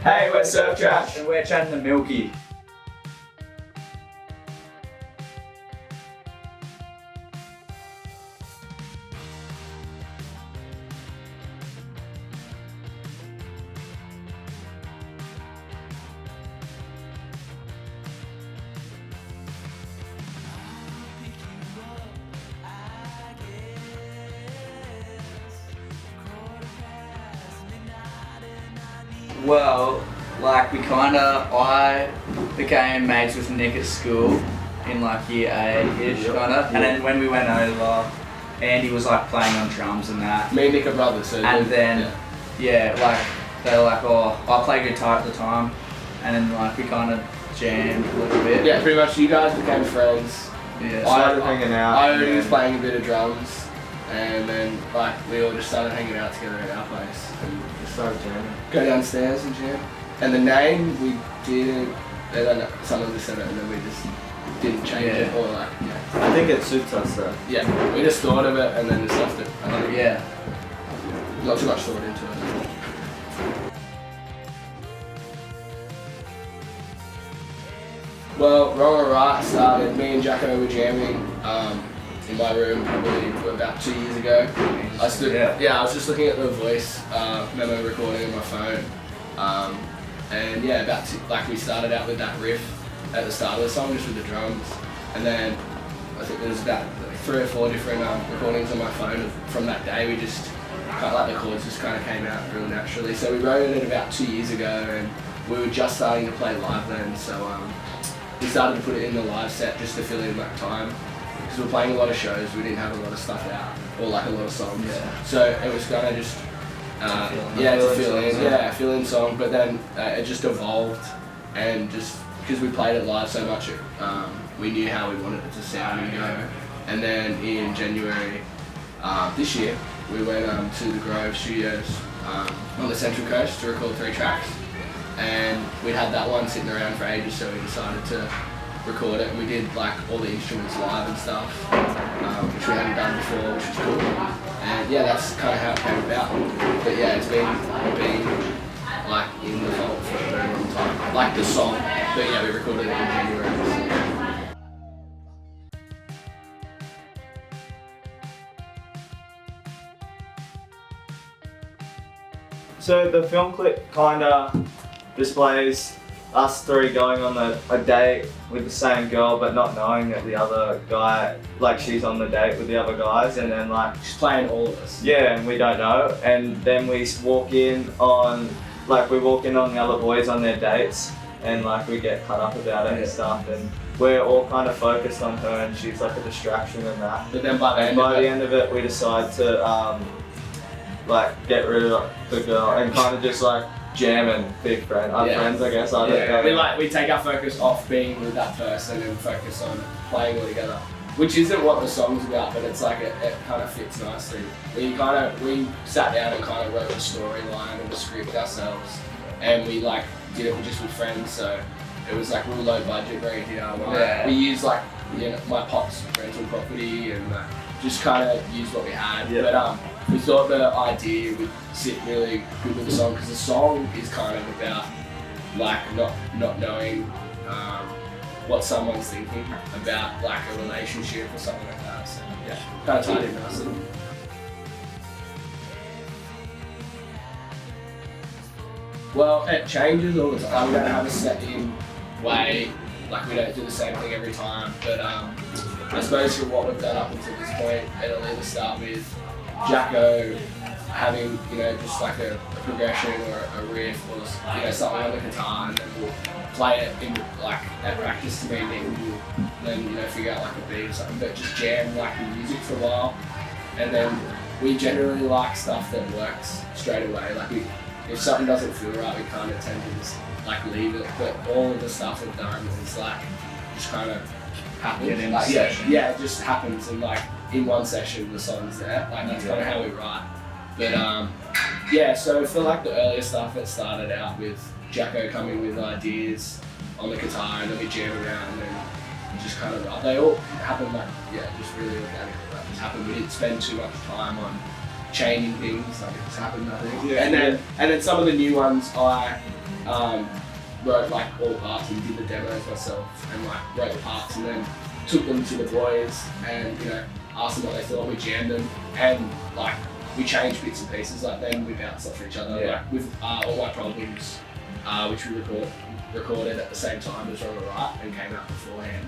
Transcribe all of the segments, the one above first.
Hey, we're Surf Trash. And we're chatting to Milky. Well, like I became mates with Nick at school in like year 8-ish kinda. And then when we went over, Andy was like playing on drums and that. Me and Nick are brothers, so and then like they were like, oh, I played guitar at the time, and then like we kind of jammed a little bit. Yeah, pretty much you guys became friends. Yeah, started hanging out. I already was playing a bit of drums, and then like we all just started hanging out together at our place and Just started jamming. go downstairs and jam. And the name we didn't. They don't know, someone just said it, and then we just didn't change it or like. Yeah. I think it suits us though. Yeah, we just thought of it and then just left it. Yeah. Not too much thought into it. Well, Wrong or Right started, me and Jacko were jamming in my room probably about 2 years ago. I was just looking at the voice memo recording on my phone. And yeah, we started out with that riff at the start of the song, just with the drums. And then I think there was about 3 or 4 different recordings on my phone from that day. We just, the chords just kind of came out real naturally. So we wrote it about 2 years ago, and we were just starting to play live then. So we started to put it in the live set just to fill in that time. Because we were playing a lot of shows, we didn't have a lot of stuff out, or like a lot of songs. Yeah. So it was kind of just, fill in song. But then it just evolved, and just because we played it live so much, we knew how we wanted it to sound and go. And then in January this year, we went to the Grove Studios on the Central Coast to record 3 tracks. And we had that one sitting around for ages, so we decided to record it. And we did like all the instruments live and stuff, which we hadn't done before, which was cool. And yeah, that's kind of how it came about. But yeah, it's been like in the vault for a very long time. Like the song, but yeah, we recorded it in January. So the film clip kinda displays us 3 going on a date with the same girl, but not knowing that the other guy, like she's on the date with the other guys, and then like She's playing all of us. yeah, and we don't know, and then we walk in on the other boys on their dates, and like we get cut up about it and stuff, and we're all kind of focused on her, and she's like a distraction and that. But then by the end of it, we decide to get rid of the girl and kind of just like jam and be friends, I guess. I don't know. We take our focus off being with that person and focus on playing all together, which isn't what the song's about, but it's like it kind of fits nicely. We sat down and kind of wrote a storyline and a script ourselves, and we like did it just with friends. So it was like real low budget, very DIY. Yeah. We used like my pop's rental property and just kind of used what we had. Yeah. But we thought the idea would sit really good with the song, because the song is kind of about like not knowing what someone's thinking about like a relationship or something like that. So yeah, kind of tied in nicely. Well, it changes all the time. We don't have a set in way, like we don't do the same thing every time. But I suppose for what we've done up until this point, it'll either start with Jacko having, just like a progression or a riff or something on the guitar, and then we'll play it in like at practice to me, and then figure out like a beat or something, but just jam like the music for a while. And then we generally like stuff that works straight away. Like if something doesn't feel right, we kind of tend to just like leave it. But all of the stuff we've done is like just kind of happens. It just happens, and like in one session the song's there. Like that's kind of how we write. But so for like the earlier stuff, it started out with Jacko coming with ideas on the guitar, and then we jam around and just kind of write. They all happen just really organically. Like just happened. We didn't spend too much time on changing things. Like it just happened, I think. Yeah. And then some of the new ones I wrote like all parts and did the demos myself and like wrote the parts and then took them to the boys and asked them what they thought. We jammed them and like we changed bits and pieces, like then we bounced off each other. Like with All My Problems, which we recorded at the same time as Wrong or Right and came out beforehand.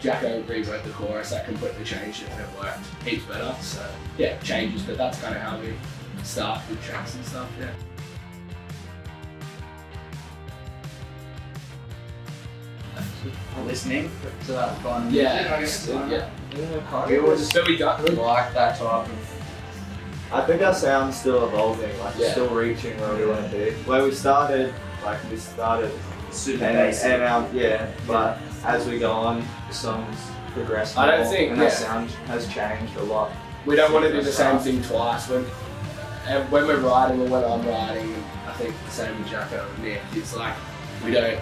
Jacko rewrote the chorus, that completely changed it and it worked heaps better. So yeah, changes, but that's kind of how we start with tracks and stuff. Yeah. Listening to that kind of Yeah, music, We all just but we got like that type of. I think our sound's still evolving, like still reaching where we want to be. Where we started Super and basic. but as we go on, the songs progress more, I don't think and our sound has changed a lot. we don't want to do the same thing twice. When we're writing or when I'm writing, I think the same with Jacko and Nick, it's like we don't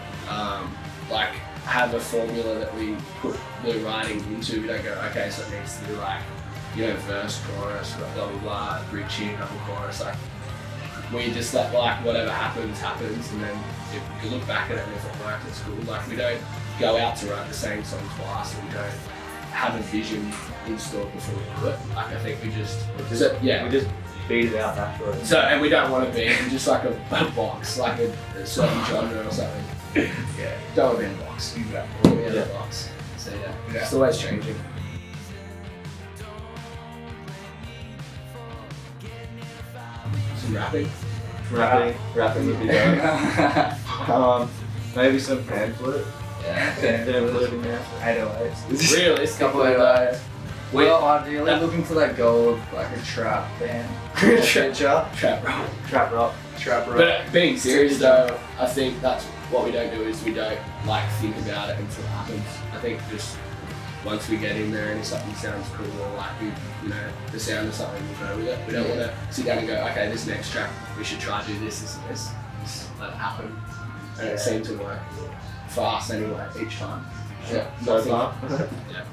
have a formula that we put the writing into. We don't go, okay, so it needs to be like, verse, chorus, blah blah blah, bridge here, double chorus. Like we just let whatever happens, and then if you look back at it and if it worked, it's cool. Like we don't go out to write the same song twice, and we don't have a vision installed before we do it. Like I think we just beat it out naturally. So, and we don't want to be in just like a box, like a certain genre or something. Don't want to be in a box. You want to be in a box. So it's always changing. Some rapping. Rapping would be dope. Maybe some pan flute. Yeah, Pan flute in there. 808s. Realistically, Couple 808s. Well, ideally looking for that goal of like a trap band. Trap rock. But being serious though, I think that's what we don't do is we don't think about it until it happens. I think just once we get in there and if something sounds cool or the sound of something, we'll go with it. We don't want to sit down and go, okay, this next track we should try to do this and this. Just let it happen. And it seemed to work for us anyway each time. Yeah. So far. Yeah.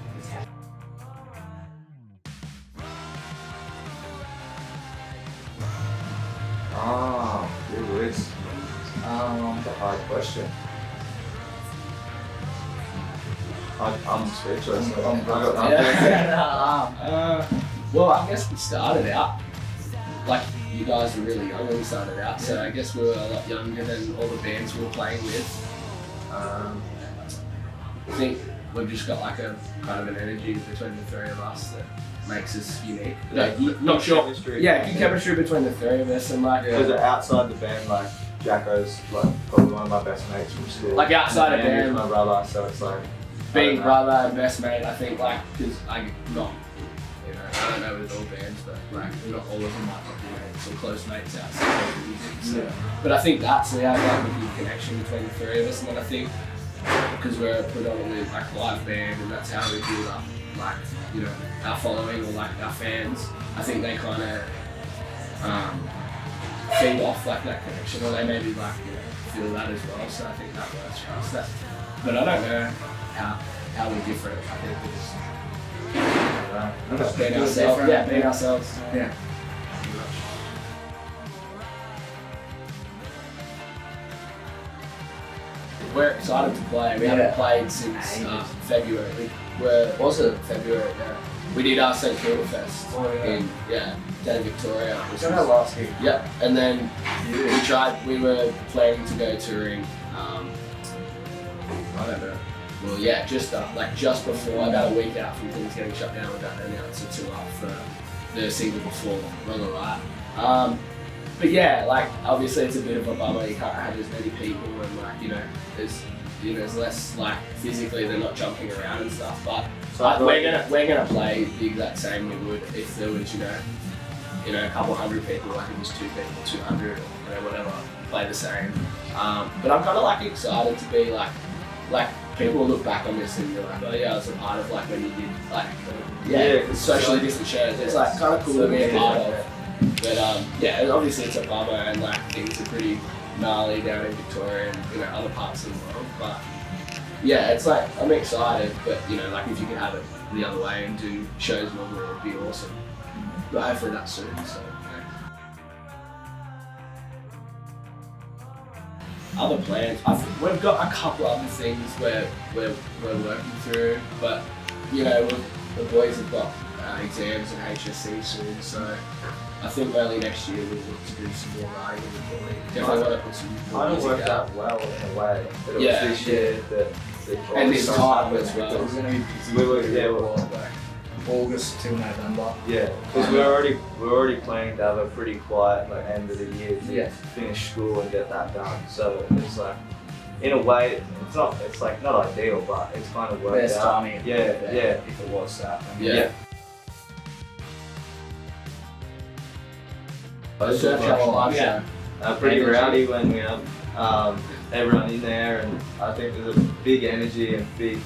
Good words. That's a hard question. I'm speechless. I got nothing. Well, I guess we started out like you guys were really young when we started out, so I guess we were a lot younger than all the bands we were playing with. I think we've just got like a kind of an energy between the three of us that makes us unique. Not sure. Chemistry. Yeah, good chemistry between the three of us and Because outside the band, Jacko's probably one of my best mates from school. Like outside of Andrew's band, my brother, so it's being brother and best mate, I think because I don't know with all bands, but not all of them might not be mates or close mates outside of music. So. But I think we have a good connection between the three of us, and then I think because we're a predominantly live band and that's how we build up our following or our fans, I think they kind of feed off that connection, or they maybe feel that as well. So I think that works for us. But I don't know how we're different. I think we're just being ourselves. Yeah, being ourselves. Yeah. We're excited to play. We haven't played since February. Was it February? Yeah. We did our St Kilda Fest in down in Victoria. Was that last week? Yep. And then we were planning to go touring. I don't know. Well, just before, about a week out from things getting shut down, we got an announced a tour for the single before Wrong or Right. But obviously it's a bit of a bummer. You can't have as many people, and there's less physically they're not jumping around and stuff. But we're gonna play the exact same we would if there was a couple hundred people, like it was 2 people, 200 or whatever, play the same. But I'm kind of excited to be people will look back on this and be like, oh yeah, I was a part of when you did socially distant shows. It's kind of cool to be a part of. But obviously it's a bummer and things are pretty gnarly down in Victoria and other parts of the world. But it's I'm excited, but if you could have it the other way and do shows normally, it'd be awesome. But hopefully that's soon. So. other plans. We've got a couple other things we're working through, but you know, the boys have got exams and HSC soon, so I think early next year we'll look to do some more writing and recording. Definitely want to put some more Kind of music worked out. out well in a way. But it Yeah. was this year that And this time as well. We're gonna be busy. We were, yeah, like August till November. yeah, because we're already planning to have a pretty quiet like end of the year to Yeah. finish school and get that done. So it's like, in a way, it's like not ideal, but it's kind of worked Best out. timing. Yeah. If it was that. Yeah. Surf Channel Live Yeah. Show. Pretty Energy. rowdy when we have everyone in there, and I think there's a big energy and big,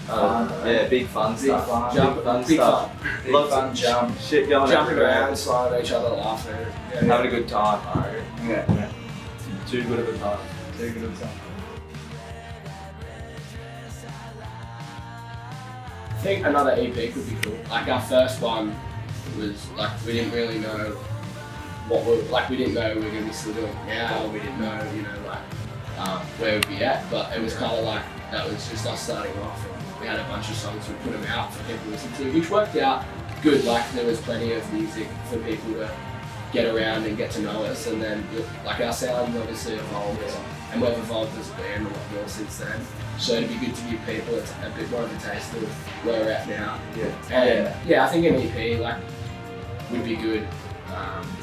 Fun, big fun Big stuff. fun. Jump, fun big stuff. fun. Big Lots fun of jump. shit going Jumping everywhere. around, smiling at each other, laughing. Yeah. Having a good time. I reckon. Yeah. Too good of a time. Too good of a time. I think another EP could be cool. Like our first one was like we didn't really know what we didn't know we were gonna be still doing it now. We didn't know, you know, like where we'd be at. But it was kind of like that was just us starting off, and we had a bunch of songs we put them out for people to listen to, which worked out good. Like there was plenty of music for people to get around and get to know us, and then like our sound obviously evolved, and we've evolved as a band a lot more since then. So it'd be good to give people a bit more of a taste of where we're at now. Yeah. And yeah, I think an EP like would be good.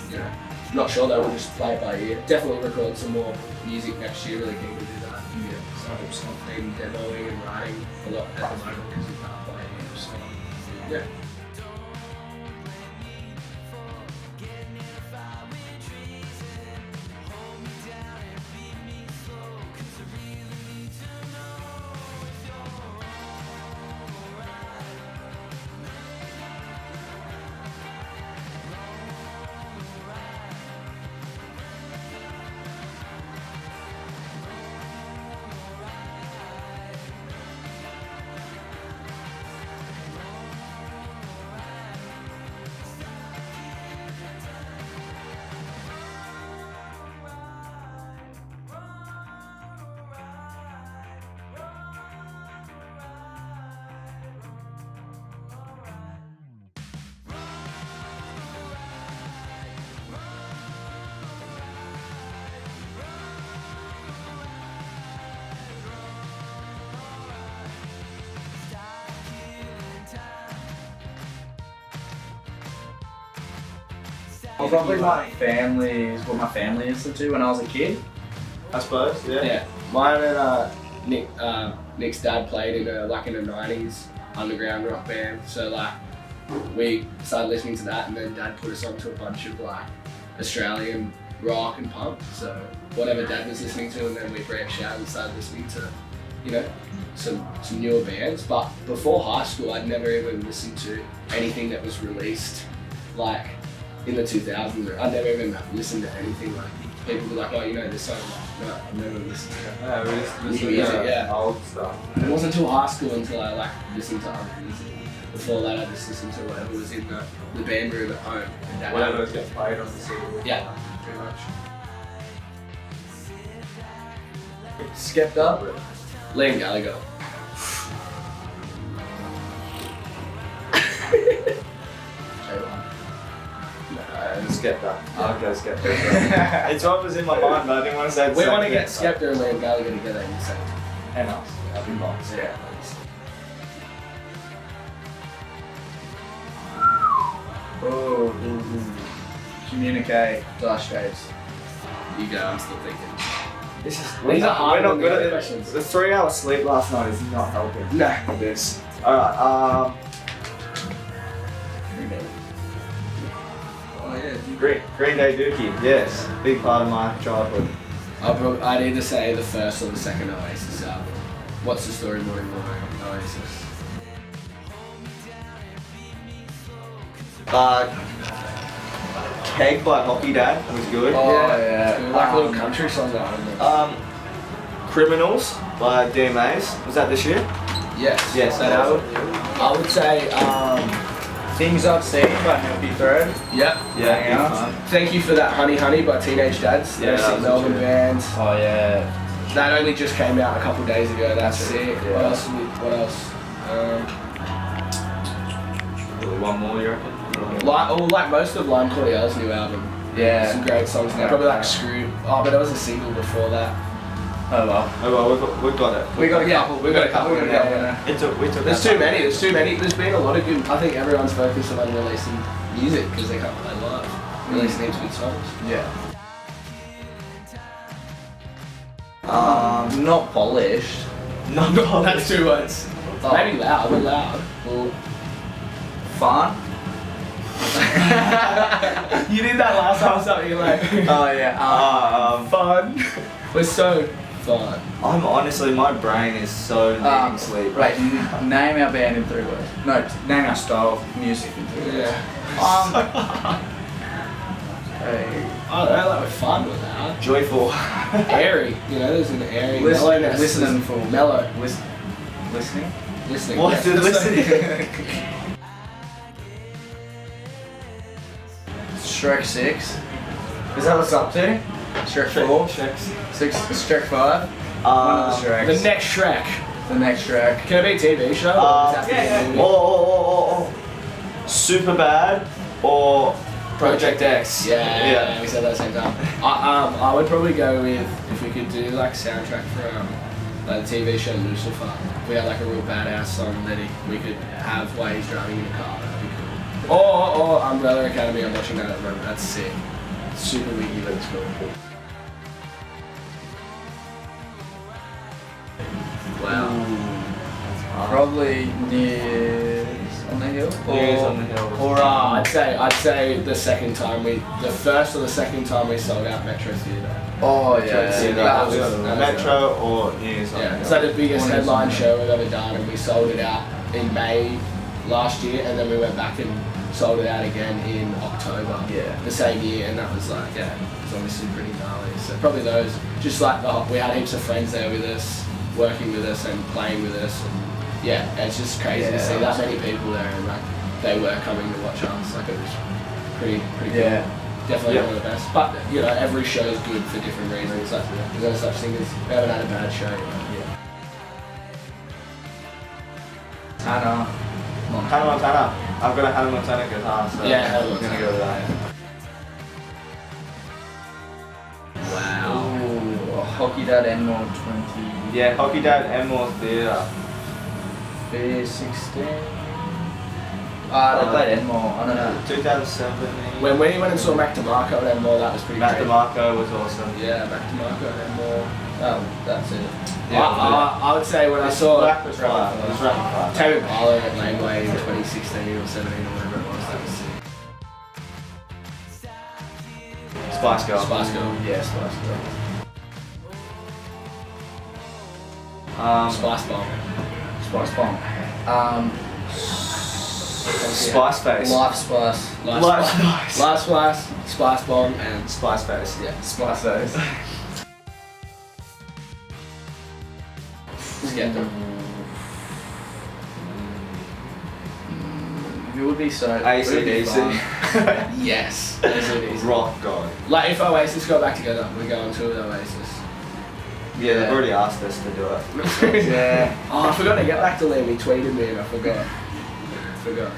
You know, not sure though. We'll just play it by ear. Definitely record some more music next year. Really keen to do that. Yeah. So I've been demoing and writing a lot at the moment because we can't play it. So yeah. Probably my family is what my family listened to when I was a kid. I suppose. Yeah. Yeah. Mine and Nick's dad played in a 90s underground rock band. So like we started listening to that, and then Dad put us onto a bunch of like Australian rock and punk. So whatever Dad was listening to, and then we branched out and started listening to, you know, some newer bands. But before high school, I'd never even listened to anything that was released like in the 2000s. I'd never even listened to anything like people were like, oh, you know this song. No, I've never listened to it. Yeah, we just New music, yeah. old stuff. It wasn't until high school until I like listened to other music. Before that, I just listened to whatever was in the band room at home. And Dad Whatever was getting played on the CD. Yeah, pretty much. Skepta. Liam Gallagher. Skepta. I'll go Skepta. It's what was in my mind, but I didn't want to say the We same want to thing. get Skepta and Liam Gallagher together in the same. And us. That'd be nice. Yeah. Communicate. Dash days. You go, I'm still thinking. This is These are hard we're not good at it. questions. The 3 hour sleep last night is not helping. No. With this. Alright, Oh yeah. Green Day Dookie, yes. Big part of my childhood. I'd either say the first or the second Oasis album. What's the story, Morning Glory, Oasis? Keg by Hockey Dad was good. Oh yeah. Like little country songs out of Criminals by DMAs. Was that this year? Yes. Yes, that album. I would say Things I've Seen by Milky Thread. Yep. Yeah, Hang out. fun. Thank You for That Honey Honey by Teenage Dads. Yeah, They're a that sick was Melbourne legit. band. Oh yeah. That only just came out a couple days ago. That's sick. Yeah. What else? What else? Really, one more, you reckon? Like most of Lime Cordiale's new album. Yeah. Some great songs in there. Probably like Screw. Oh, but it was a single before that. Oh well. Oh well, we've got it. We got a Yeah, couple. we got a couple. We got a couple. We took There's that too time. many. There's too many. There's been a lot of good. I think everyone's focused on releasing music because they can't play live. Releasing heaps of good songs. Yeah. Not polished. No, That's 2 words. Oh. Maybe loud. We're loud. Or Fun. you did that last time. Something you're like Oh yeah. fun. We're so fun. I'm honestly, my brain is so needing sleep. Right. Name our band in 3 words. No. Name our style of music in 3 words. Yeah. Hey. I don't know. Like we're fun with that. Joyful. Airy. You know, there's an airy Listen- mellowness. listening for- mellow. Listening. Listening. What's Yeah. it listening? Shrek 6. Is that what's up to? Shrek 4. Checks. 6. Shrek 5. One of the Shreks. The next Shrek. The next Shrek. Can it be a TV show? Or does it have to be a movie? Or super bad or Project X. Yeah, Yeah. we said that at the same time. I would probably go with if we could do like soundtrack for like the TV show Lucifer. We had like a real badass song that we could have while he's driving in a car. That'd be cool. Or Umbrella Academy. I'm watching that at the moment. That's sick. Super wiggy, but it's cool. Wow. Probably Nears on the Hill. Nears on the Hill. Or I'd say the first or the second time we sold out Metro Theatre. Oh Yeah, yeah. that that was- was Metro or News on Yeah, the it's Hill. like the biggest One is headline on show we've ever done, and we sold it out in May last year, and then we went back and sold it out again in October. Yeah. The same year, and that was like, yeah, it's obviously pretty gnarly. So probably those, just like we had heaps of friends there with us, working with us and playing with us, and yeah, it's just crazy to see that many people there, and like they were coming to watch us. Like it was pretty Yeah. cool. Definitely one of the best. But you know, every show is good for different reasons. Like, there's no such thing as we haven't had a bad show. Hannah. Hannah Montana. I've got a Hannah Montana guitar, so Yeah, Hannah I'm gonna Montana. go with that. Wow. Ooh, Hockey Dad Enmore 20. Yeah, Hockey Dad Enmore Theatre. 16. They played Enmore. I don't know. 2007. When we went and saw Mac DeMarco and more, that was pretty Matt great. DeMarco was awesome. Yeah, Mac DeMarco and more. That's it. I would say when I saw Black was right. It was right. Tame Impala at Laneway in 2016 or 17 or whatever it was, that was sick. Spice Girl. Spice Girl. Yeah, Spice Girl. Spice Bomb. Spice Bomb. Spice Face. Life Spice. Life Life Spice. Spice. Life Spice, Spice Bomb, and Spice Face. yeah, Spice Face. let's get them. It would be so. AC/DC. Yes. AC/DC. Rock God. Like if Oasis go back together, we go on tour with Oasis. Yeah, they've already asked us to do it. Yeah. Oh, I forgot to get back to Liam. He tweeted me and I forgot. Yeah.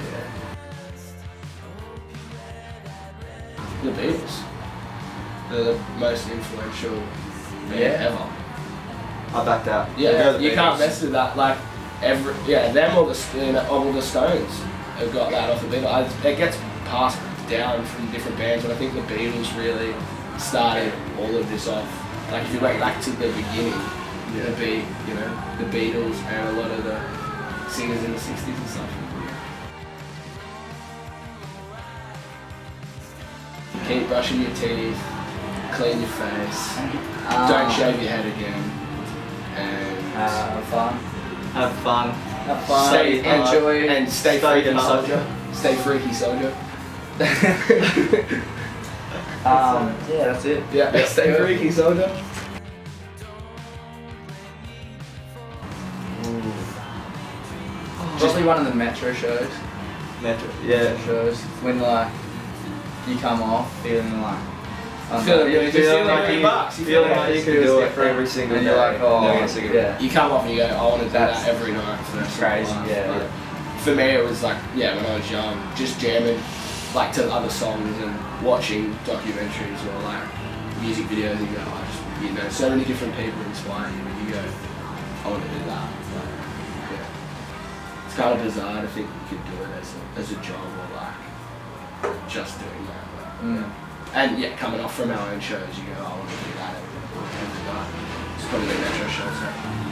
The Beatles. They're the most influential band ever. I backed out. Yeah, Go the you can't Beatles. mess with that. Like them or the Stones have got that off the Beatles. It gets passed down from different bands, but I think the Beatles really started all of this off. Like if you went back to the beginning, the Beatles and a lot of the singers in the 60s and stuff. Keep brushing your teeth, clean your face, don't shave your head again, and Have fun. Have fun. Have fun. stay Enjoy. and stay Stay freaky hard. soldier. Stay freaky soldier. Yeah, that's it. Yeah, stay Good. freaky soldier. Probably one of the Metro shows. Metro. Yeah. shows when like you come off feeling like Feeling You really feel good, like feeling $100. You feeling feel like you it can feels do it different. every single And day. you're like, oh, Doing a cigarette. yeah. You come off and you go, I want to do That's that every night for the rest crazy, of my life. yeah. Like, for me, it was like, yeah, when I was young, just jamming like to other songs and watching documentaries or like music videos. And you go, I just, you know, so many different people inspire you, and you go, I want to do that. Like, yeah. It's kind of bizarre to think you could do it as a job or like just doing that. But, and yeah, coming off from our own shows, you go, I want to do that every night. It's probably the Metro show, so.